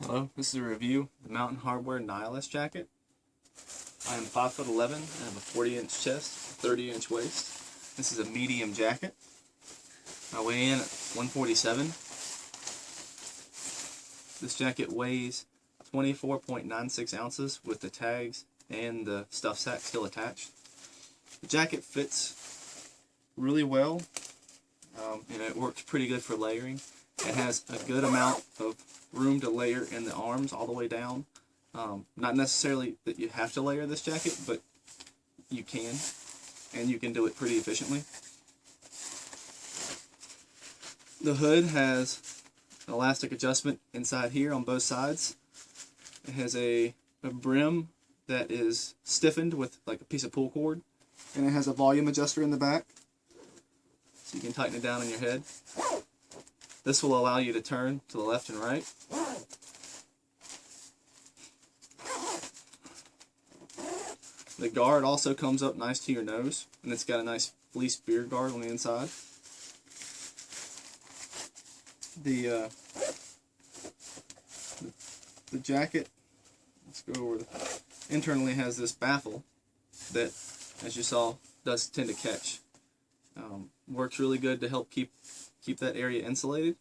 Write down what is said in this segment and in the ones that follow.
Hello, this is a review of the Mountain Hardwear Nilas jacket. I am 5'11" and have a 40-inch chest, 30-inch waist. This is a medium jacket. I weigh in at 147. This jacket weighs 24.96 ounces with the tags and the stuff sack still attached. The jacket fits really well, and it works pretty good for layering. It has a good amount of room to layer in the arms all the way down. Not necessarily that you have to layer this jacket, but you can, and you can do it pretty efficiently. The hood has an elastic adjustment inside here on both sides. It has a brim that is stiffened with like a piece of pull cord, and it has a volume adjuster in the back, so you can tighten it down on your head. This will allow you to turn to the left and right. The guard also comes up nice to your nose, and it's got a nice fleece beer guard on the inside. The jacket, let's go over, internally has this baffle that, as you saw, does tend to catch. Works really good to help keep that area insulated,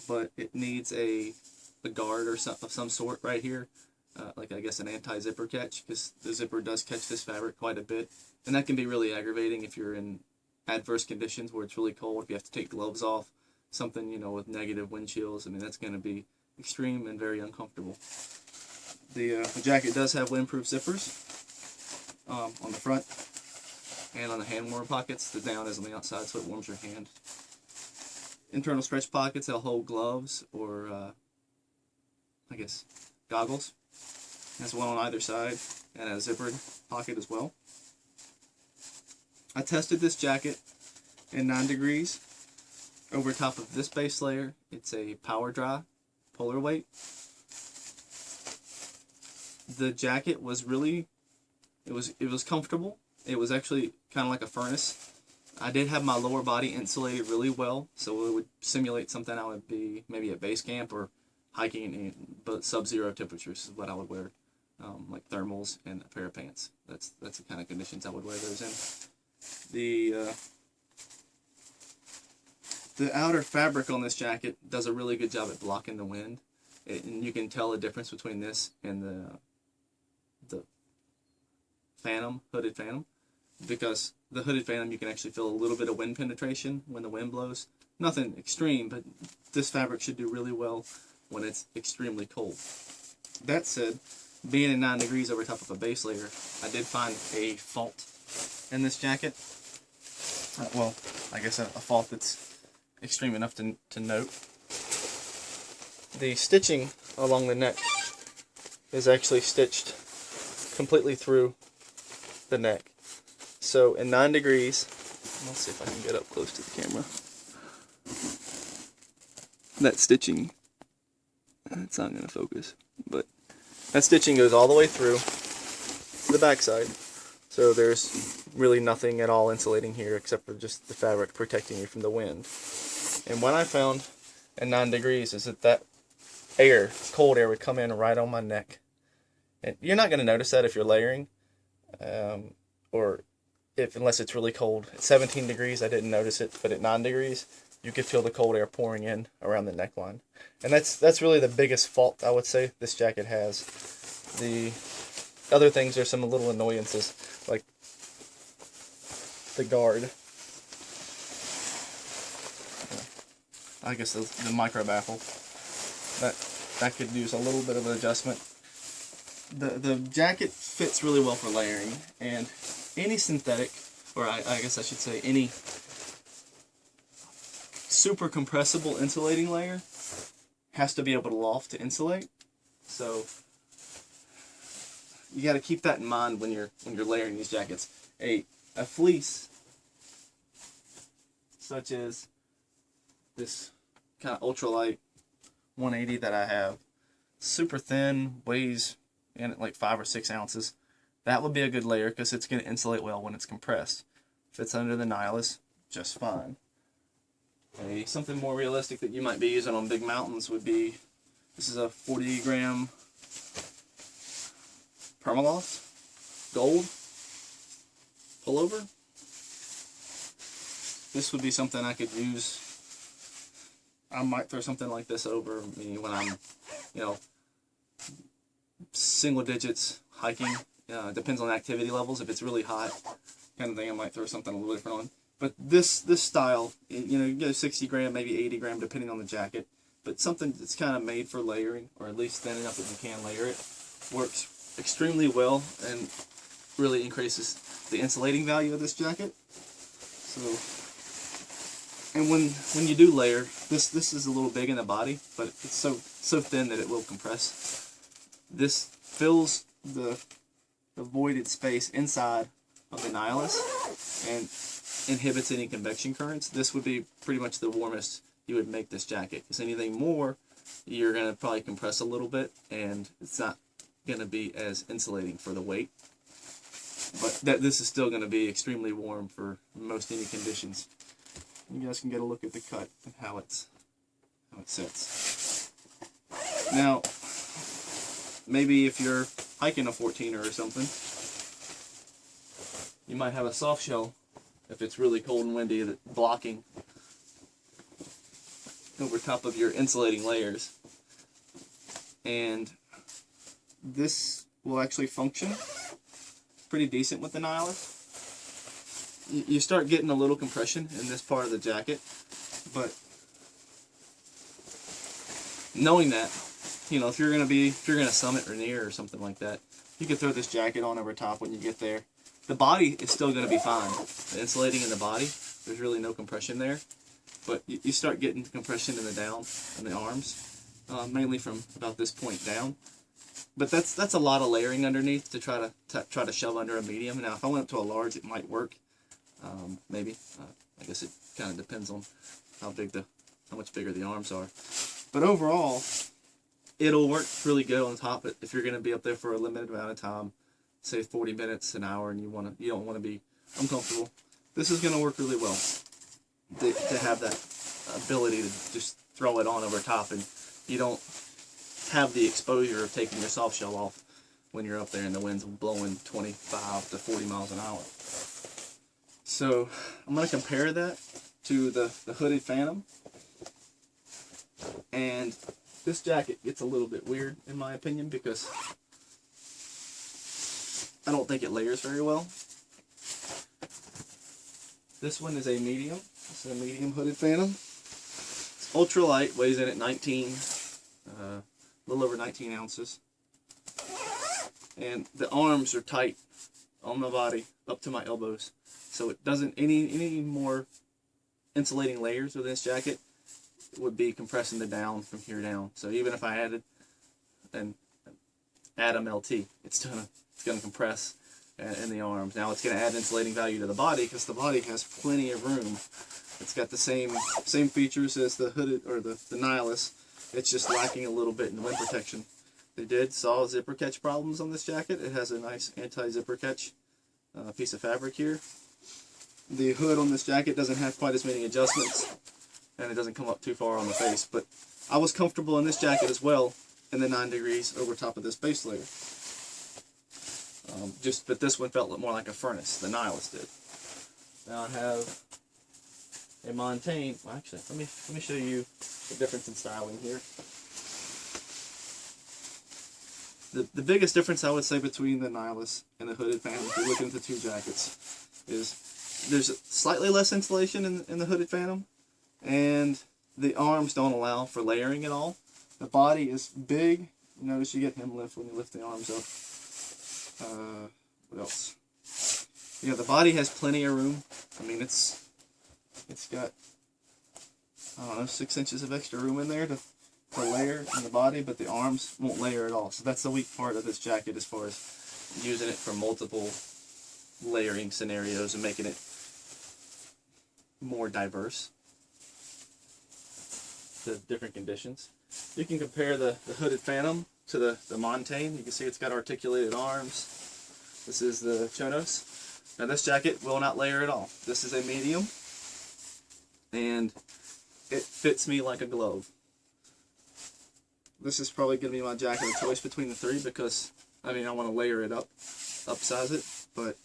but it needs a guard or of some sort right here, like I guess an anti-zipper catch, because the zipper does catch this fabric quite a bit, and that can be really aggravating if you're in adverse conditions where it's really cold, if you have to take gloves off, something, you know, with negative wind chills. I mean, that's going to be extreme and very uncomfortable. The jacket does have windproof zippers on the front and on the hand warmer pockets. The down is on the outside, so it warms your hand. Internal stretch pockets, they'll hold gloves or, I guess, goggles. Has one on either side and a zippered pocket as well. I tested this jacket in 9 degrees. Over top of this base layer, it's a power dry polar weight. The jacket was really, it was comfortable. It was actually kind of like a furnace. I did have my lower body insulated really well, so it would simulate something I would be maybe at base camp or hiking in sub-zero temperatures is what I would wear, like thermals and a pair of pants. That's the kind of conditions I would wear those in. The outer fabric on this jacket does a really good job at blocking the wind, and you can tell the difference between this and the Phantom, hooded Phantom, because the hooded Phantom you can actually feel a little bit of wind penetration when the wind blows. Nothing extreme, but this fabric should do really well when it's extremely cold. That said, being in 9 degrees over top of a base layer, I did find a fault in this jacket. Well, I guess a fault that's extreme enough to note. The stitching along the neck is actually stitched completely through the neck. So in 9 degrees, let's see if I can get up close to the camera. That stitching, it's not going to focus, but that stitching goes all the way through the backside. So there's really nothing at all insulating here except for just the fabric protecting you from the wind. And what I found at 9 degrees is that air, cold air, would come in right on my neck. And you're not going to notice that if you're layering, or unless it's really cold. At 17 degrees, I didn't notice it, but at 9 degrees, you could feel the cold air pouring in around the neckline. And that's really the biggest fault, I would say, this jacket has. The other things are some little annoyances, like the guard. I guess the micro baffle. That could use a little bit of an adjustment. The jacket fits really well for layering, and any synthetic, or I guess I should say any super compressible insulating layer has to be able to loft to insulate. So you got to keep that in mind when you're layering these jackets. A fleece such as this kind of ultralight 180 that I have, super thin, weighs in at like 5 or 6 ounces. That would be a good layer because it's going to insulate well when it's compressed. Fits under the Nilas just fine. Something more realistic that you might be using on big mountains would be This is a 40-gram Permaloft gold pullover. This would be something I could use. I might throw something like this over me when I'm, you know, single digits hiking. Depends on activity levels. If it's really hot, kind of thing, I might throw something a little different on. But this style, you know, you go 60 gram, maybe 80 gram, depending on the jacket. But something that's kind of made for layering, or at least thin enough that you can layer it, works extremely well and really increases the insulating value of this jacket. So, and when you do layer, this is a little big in the body, but it's so thin that it will compress. This fills the voided space inside of the Nilas and inhibits any convection currents. This would be pretty much the warmest you would make this jacket, because anything more, you're going to probably compress a little bit, and it's not going to be as insulating for the weight. But this is still going to be extremely warm for most any conditions. You guys can get a look at the cut and how it sits. Now, maybe if you're hiking a 14er or something, you might have a soft shell if it's really cold and windy, that blocking over top of your insulating layers. And this will actually function pretty decent with the Nilas. You start getting a little compression in this part of the jacket, but knowing that, you know, if you're gonna summit or near or something like that, you can throw this jacket on over top when you get there. The body is still gonna be fine. The insulating in the body, there's really no compression there, but you start getting compression in the down and the arms, mainly from about this point down. But that's a lot of layering underneath to try to shove under a medium. Now, if I went up to a large, it might work. Maybe. I guess it kind of depends on how much bigger the arms are. But overall, it'll work really good on top if you're going to be up there for a limited amount of time, say 40 minutes, an hour, and you don't want to be uncomfortable. This is going to work really well to have that ability to just throw it on over top, and you don't have the exposure of taking your soft shell off when you're up there and the wind's blowing 25 to 40 miles an hour. So I'm going to compare that to the hooded Phantom, and this jacket gets a little bit weird in my opinion because I don't think it layers very well. This one is a medium. This is a medium hooded Phantom. It's ultra light, weighs in at 19, a little over 19 ounces. And the arms are tight on my body up to my elbows. So it doesn't, any more insulating layers with this jacket would be compressing the down from here down. So even if I added an Atom LT, it's gonna compress in the arms. Now it's gonna add insulating value to the body because the body has plenty of room. It's got the same features as the hooded or the Nilas. It's just lacking a little bit in wind protection. They saw zipper catch problems on this jacket. It has a nice anti-zipper catch piece of fabric here. The hood on this jacket doesn't have quite as many adjustments, and it doesn't come up too far on the face, but I was comfortable in this jacket as well in the 9 degrees over top of this base layer. But this one felt more like a furnace, the Nilas did. Now I have a Montaigne. Well, actually, let me show you the difference in styling here. The biggest difference I would say between the Nilas and the hooded Phantom, if you're looking at the two jackets, is there's slightly less insulation in the hooded Phantom, and the arms don't allow for layering at all. The body is big. Notice you get hem lift when you lift the arms up. What else? Yeah, the body has plenty of room. I mean, it's got, I don't know, 6 inches of extra room in there to layer in the body, but the arms won't layer at all. So that's the weak part of this jacket as far as using it for multiple layering scenarios and making it more diverse to different conditions. You can compare the hooded Phantom to the Montaigne. You can see it's got articulated arms. This is the Chonos. Now this jacket will not layer at all. This is a medium, and it fits me like a glove. this is probably going to be my jacket of choice between the three because, I mean, I want to layer it up, upsize it, but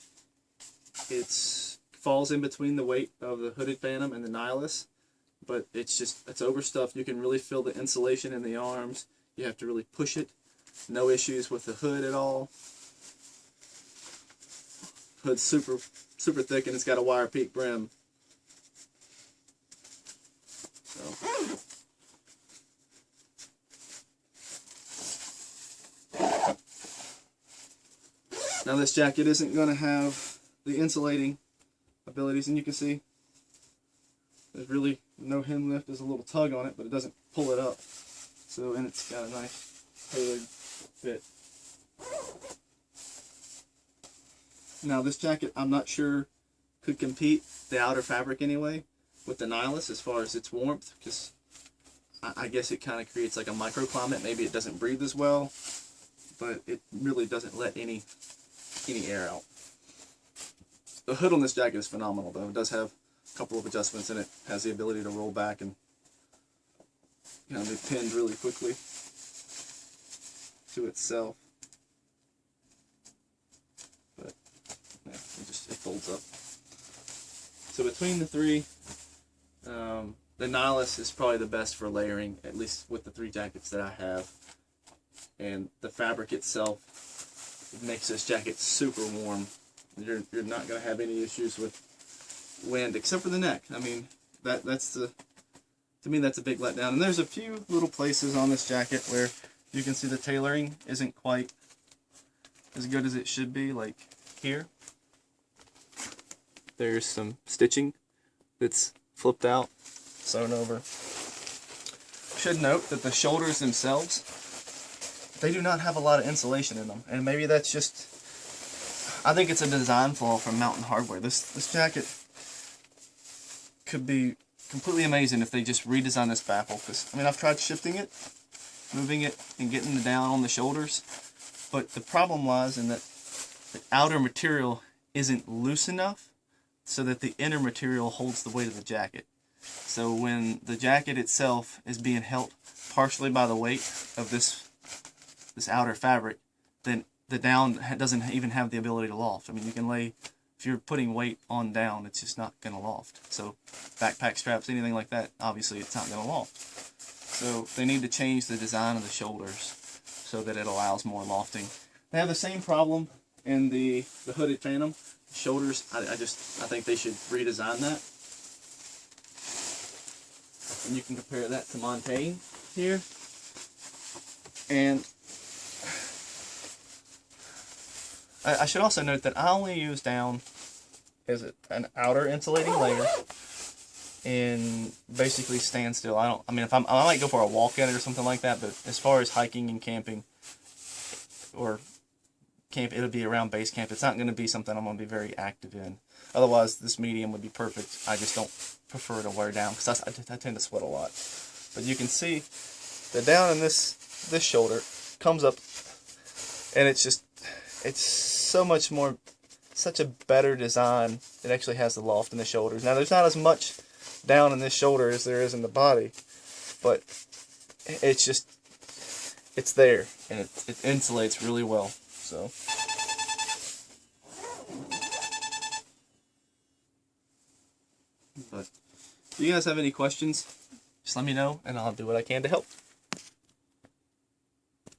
it's falls in between the weight of the hooded Phantom and the Nilas, but it's overstuffed. You can really feel the insulation in the arms. You have to really push it. No issues with the hood at all. Hood's super thick, and it's got a wire peak brim. So. Now this jacket isn't going to have the insulating abilities, and you can see there's really no hem lift. There's a little tug on it, but it doesn't pull it up. So, and it's got a nice tailored fit. Now this jacket, I'm not sure could compete the outer fabric anyway with the Nilas as far as its warmth, because I guess it kind of creates like a microclimate. Maybe it doesn't breathe as well, but it really doesn't let any air out. The hood on this jacket is phenomenal though. It does have a couple of adjustments in it. It has the ability to roll back and kind of be pinned really quickly to itself. But yeah, it folds up. So between the three, the Nilas is probably the best for layering, at least with the three jackets that I have. And the fabric itself, it makes this jacket super warm. You're not going to have any issues with wind, except for the neck. I mean, to me that's a big letdown. And there's a few little places on this jacket where you can see the tailoring isn't quite as good as it should be, like here. There's some stitching that's flipped out, sewn over. Should note that the shoulders themselves, they do not have a lot of insulation in them, and maybe that's just, I think it's a design flaw from Mountain Hardwear. This jacket could be completely amazing if they just redesign this baffle, because I mean, I've tried shifting it, moving it, and getting it down on the shoulders, but the problem lies in that the outer material isn't loose enough so that the inner material holds the weight of the jacket. So when the jacket itself is being held partially by the weight of this outer fabric, then the down doesn't even have the ability to loft. I mean, you can lay, if you're putting weight on down, it's just not going to loft. So backpack straps, anything like that, obviously it's not going to loft. So they need to change the design of the shoulders so that it allows more lofting. They have the same problem in the hooded Phantom. The shoulders, I think they should redesign that. And you can compare that to Montaigne here. And I should also note that I only use down as an outer insulating layer and basically stand still. I mean, I might go for a walk in it or something like that, but as far as hiking and camping or camp, it'll be around base camp. It's not going to be something I'm going to be very active in. Otherwise, this medium would be perfect. I just don't prefer to wear down because I tend to sweat a lot. But you can see the down in this shoulder comes up, and it's so much more, such a better design. It actually has the loft in the shoulders. Now, there's not as much down in this shoulder as there is in the body, but it's just, it's there, and it insulates really well. So. But if you guys have any questions, just let me know, and I'll do what I can to help.